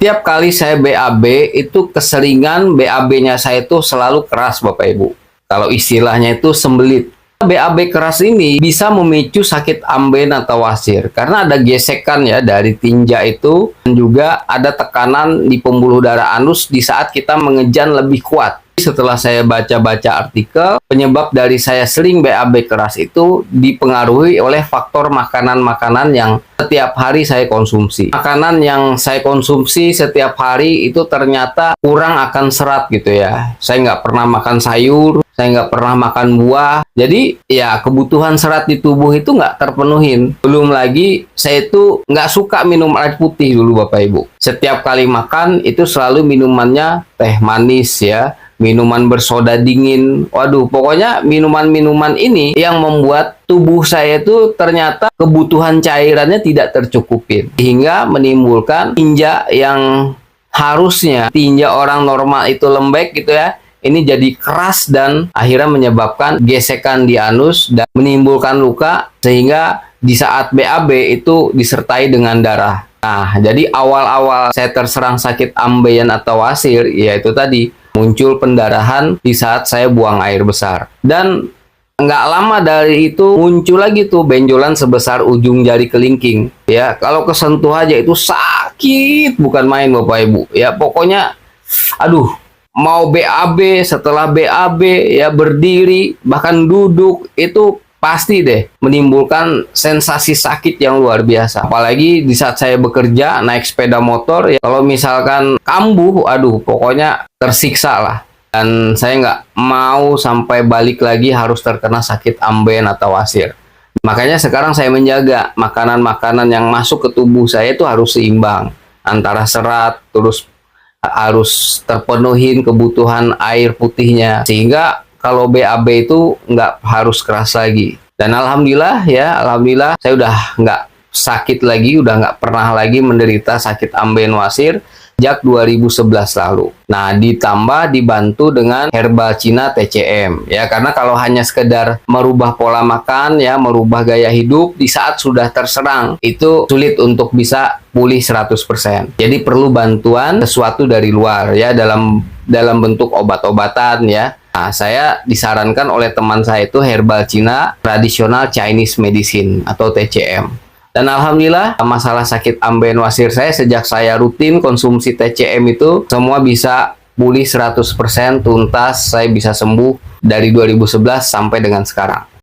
Tiap kali saya BAB itu keseringan BAB-nya saya itu selalu keras Bapak Ibu. Kalau istilahnya itu sembelit. BAB keras ini bisa memicu sakit ambeien atau wasir karena ada gesekan ya dari tinja itu, dan juga ada tekanan di pembuluh darah anus di saat kita mengejan lebih kuat. Setelah saya baca-baca artikel, penyebab dari saya sering BAB keras itu dipengaruhi oleh faktor makanan-makanan yang setiap hari saya konsumsi. Makanan yang saya konsumsi setiap hari itu ternyata kurang akan serat gitu ya. Saya nggak pernah makan sayur, saya nggak pernah makan buah. Jadi ya kebutuhan serat di tubuh itu nggak terpenuhin. Belum lagi saya itu nggak suka minum air putih dulu Bapak Ibu. Setiap kali makan itu selalu minumannya teh manis ya, minuman bersoda dingin. Waduh, pokoknya minuman-minuman ini yang membuat tubuh saya itu ternyata kebutuhan cairannya tidak tercukupin. Sehingga menimbulkan tinja yang harusnya tinja orang normal itu lembek gitu ya. Ini jadi keras dan akhirnya menyebabkan gesekan di anus dan menimbulkan luka sehingga di saat BAB itu disertai dengan darah. Nah, jadi awal-awal saya terserang sakit ambeien atau wasir, yaitu tadi muncul pendarahan di saat saya buang air besar. Dan nggak lama dari itu muncul lagi tuh benjolan sebesar ujung jari kelingking. Ya, kalau kesentuh aja itu sakit, bukan main Bapak Ibu. Ya, pokoknya aduh, mau BAB, setelah BAB, ya berdiri, bahkan duduk, itu pasti deh menimbulkan sensasi sakit yang luar biasa. Apalagi di saat saya bekerja, naik sepeda motor, ya kalau misalkan kambuh, aduh, pokoknya tersiksa lah. Dan saya nggak mau sampai balik lagi harus terkena sakit ambeien atau wasir. Makanya sekarang saya menjaga makanan-makanan yang masuk ke tubuh saya itu harus seimbang. Antara serat, terus harus terpenuhin kebutuhan air putihnya. Sehingga kalau BAB itu nggak harus keras lagi. Dan alhamdulillah ya, alhamdulillah saya udah nggak sakit lagi, udah nggak pernah lagi menderita sakit ambeien wasir sejak 2011 lalu. Nah, ditambah dibantu dengan herbal Cina TCM ya, karena kalau hanya sekedar merubah pola makan ya, merubah gaya hidup di saat sudah terserang itu sulit untuk bisa pulih 100%. Jadi perlu bantuan sesuatu dari luar ya, dalam bentuk obat-obatan ya. Nah, saya disarankan oleh teman saya itu herbal Cina tradisional Chinese medicine atau TCM. Dan alhamdulillah masalah sakit ambeien wasir saya sejak saya rutin konsumsi TCM itu semua bisa pulih 100% tuntas, saya bisa sembuh dari 2011 sampai dengan sekarang.